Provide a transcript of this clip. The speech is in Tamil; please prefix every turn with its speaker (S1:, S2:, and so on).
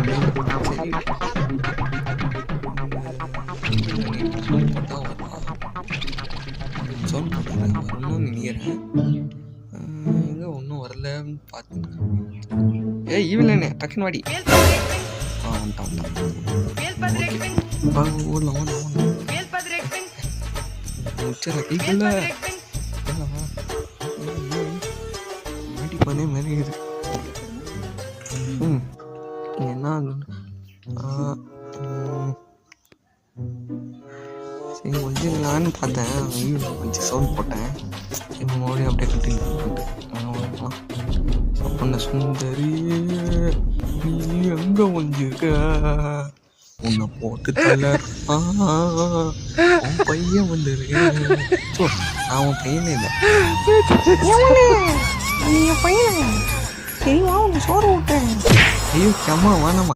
S1: சரி சவுண்ட் போட்டாங்க வரணும்னு நினைக்கிறேன். எங்கே ஒன்றும் வரலன்னு பார்த்துங்க. ஈவிலண்ணே டக்குன்னு வாடி. வந்துட்டான் ஓடலாம் முடிச்சிடலாம் கைக்குள்ள மாட்டி பண்ணே மாதிரி என்ன சரி கொஞ்சம் பார்த்தேன் கொஞ்சம் சவுண்ட் போட்டேன். மறுபடியும் அப்படியே கண்டினியூ பண்ணிட்டு சொப்பன சுந்தரி நீ எங்க ஒஞ்சிருக்க உன்னை போட்டு தல உன் பையன் வந்துரு. நான் உன் பையனே இல்லை
S2: நீ பையன் சரிவா உன்னை சோறு விட்டேன்.
S1: ஐயோ அம்மா வேணாமா